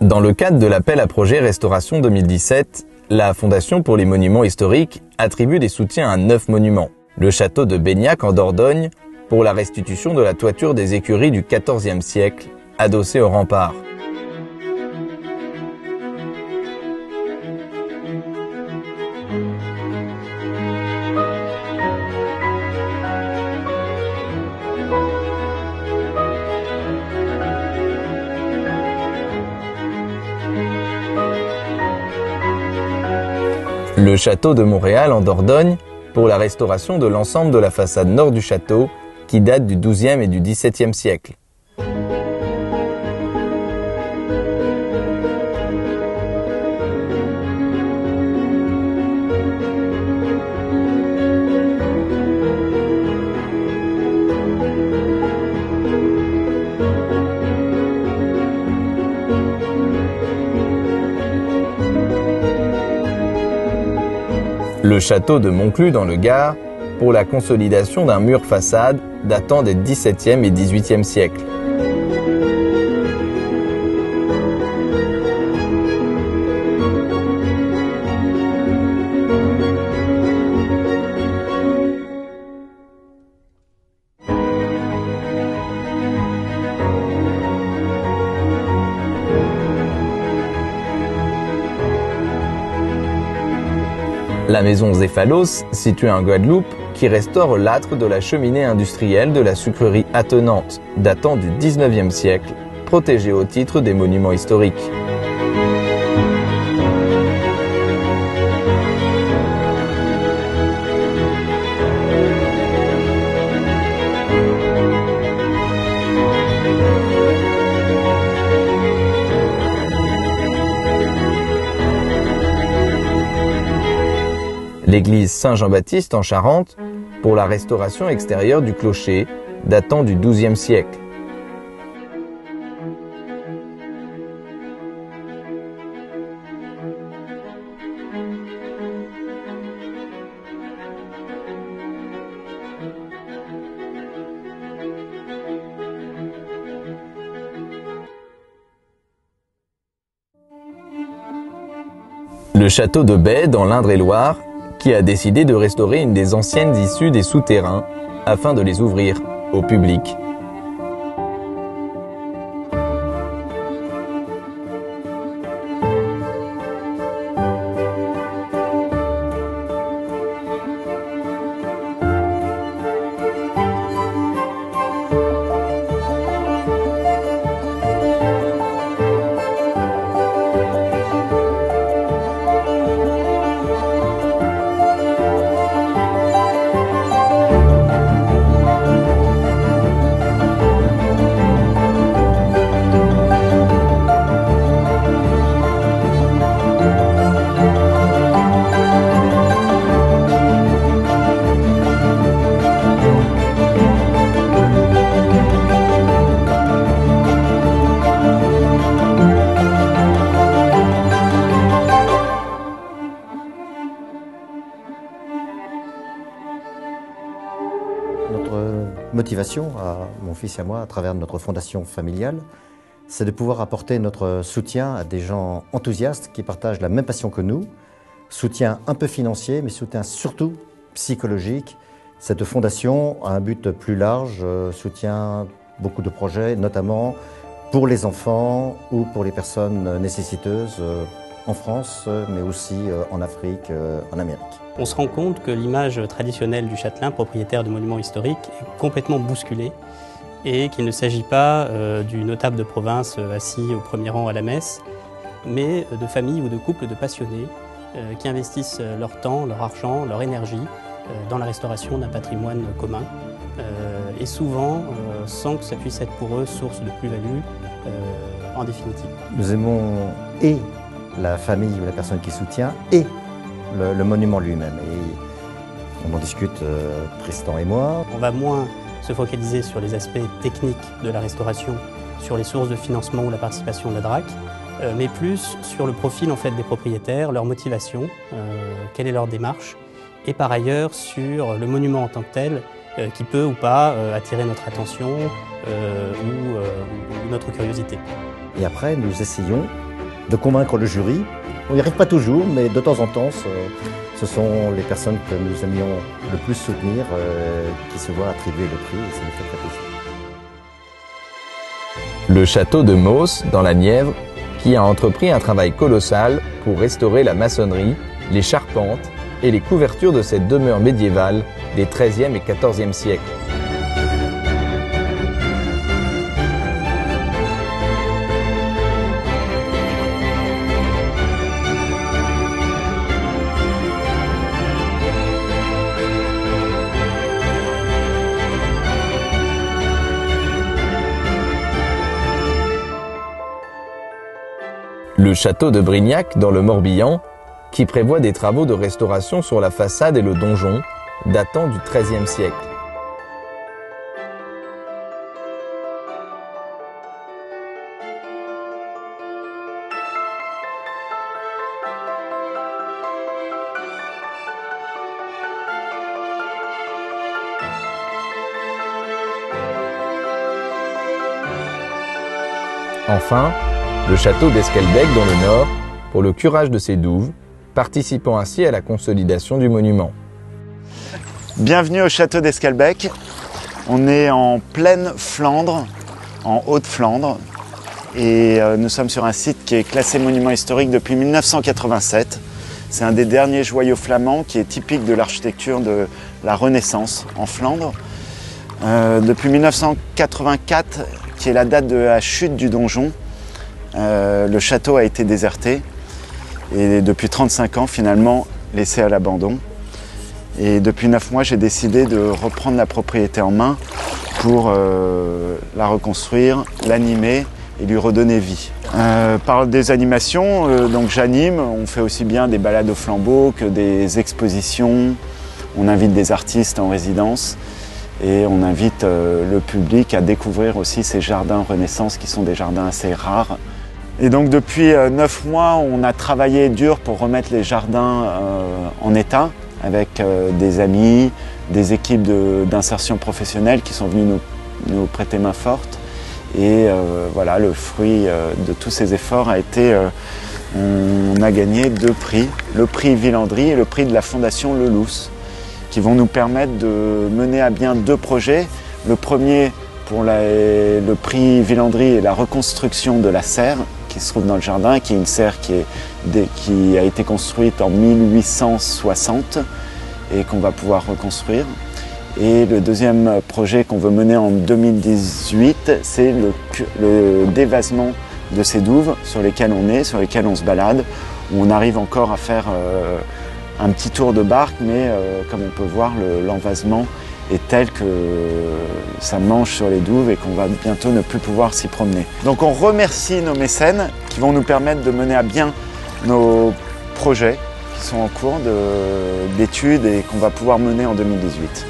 Dans le cadre de l'appel à projet Restauration 2017, la Fondation pour les monuments historiques attribue des soutiens à 9 monuments. Le château de Beignac en Dordogne, pour la restitution de la toiture des écuries du XIVe siècle, adossée au rempart. Le château de Montréal en Dordogne, pour la restauration de l'ensemble de la façade nord du château, qui date du XIIe et du XVIIe siècle. Le château de Monclus dans le Gard, pour la consolidation d'un mur façade datant des XVIIe et XVIIIe siècles. La maison Zéphalos, située en Guadeloupe, qui restaure l'âtre de la cheminée industrielle de la sucrerie attenante, datant du XIXe siècle, protégée au titre des monuments historiques. L'église Saint-Jean-Baptiste en Charente, pour la restauration extérieure du clocher, datant du XIIe siècle. Le château de Baie dans l'Indre-et-Loire, qui a décidé de restaurer une des anciennes issues des souterrains afin de les ouvrir au public. Notre motivation, à mon fils et à moi, à travers notre fondation familiale, c'est de pouvoir apporter notre soutien à des gens enthousiastes qui partagent la même passion que nous, soutien un peu financier, mais soutien surtout psychologique. Cette fondation a un but plus large, soutient beaucoup de projets, notamment pour les enfants ou pour les personnes nécessiteuses en France, mais aussi en Afrique, en Amérique. On se rend compte que l'image traditionnelle du châtelain, propriétaire de monuments historiques, est complètement bousculée et qu'il ne s'agit pas du notable de province assis au premier rang à la messe, mais de familles ou de couples de passionnés qui investissent leur temps, leur argent, leur énergie dans la restauration d'un patrimoine commun et souvent sans que ça puisse être pour eux source de plus-value en définitive. Nous aimons et la famille ou la personne qui soutient et le monument lui-même. Et on en discute, Tristan et moi. On va moins se focaliser sur les aspects techniques de la restauration, sur les sources de financement ou la participation de la DRAC, mais plus sur le profil en fait, des propriétaires, leur motivation, quelle est leur démarche, et par ailleurs sur le monument en tant que tel, qui peut ou pas attirer notre attention ou notre curiosité. Et après, nous essayons de convaincre le jury. On n'y arrive pas toujours, mais de temps en temps, ce sont les personnes que nous aimions le plus soutenir qui se voient attribuer le prix, et ça nous fait très plaisir. Le château de Mausse, dans la Nièvre, qui a entrepris un travail colossal pour restaurer la maçonnerie, les charpentes et les couvertures de cette demeure médiévale des XIIIe et XIVe siècles. Le château de Brignac, dans le Morbihan, qui prévoit des travaux de restauration sur la façade et le donjon, datant du XIIIe siècle. Enfin, le château d'Esquelbecq dans le nord, pour le curage de ses douves, participant ainsi à la consolidation du monument. Bienvenue au château d'Esquelbecq. On est en pleine Flandre, en Haute-Flandre, et nous sommes sur un site qui est classé monument historique depuis 1987. C'est un des derniers joyaux flamands qui est typique de l'architecture de la Renaissance en Flandre. Depuis 1984, qui est la date de la chute du donjon, le château a été déserté et depuis 35 ans finalement laissé à l'abandon. Et depuis 9 mois, j'ai décidé de reprendre la propriété en main pour la reconstruire, l'animer et lui redonner vie. Par des animations, donc j'anime, on fait aussi bien des balades au flambeau que des expositions, on invite des artistes en résidence et on invite le public à découvrir aussi ces jardins Renaissance qui sont des jardins assez rares. Et donc depuis 9 mois, on a travaillé dur pour remettre les jardins en état avec des amis, des équipes d'insertion professionnelle qui sont venus nous prêter main forte. Et voilà, le fruit de tous ces efforts a été, on a gagné 2 prix, le prix Villandry et le prix de la Fondation Lelousse, qui vont nous permettre de mener à bien 2 projets. Le premier pour le prix Villandry et la reconstruction de la serre qui se trouve dans le jardin, qui est une serre qui a été construite en 1860 et qu'on va pouvoir reconstruire. Et le deuxième projet qu'on veut mener en 2018, c'est le dévasement de ces douves sur lesquelles on est, sur lesquelles on se balade, où on arrive encore à faire un petit tour de barque, mais comme on peut voir, l'envasement est tel que ça mange sur les douves et qu'on va bientôt ne plus pouvoir s'y promener. Donc on remercie nos mécènes qui vont nous permettre de mener à bien nos projets qui sont en cours d'études et qu'on va pouvoir mener en 2018.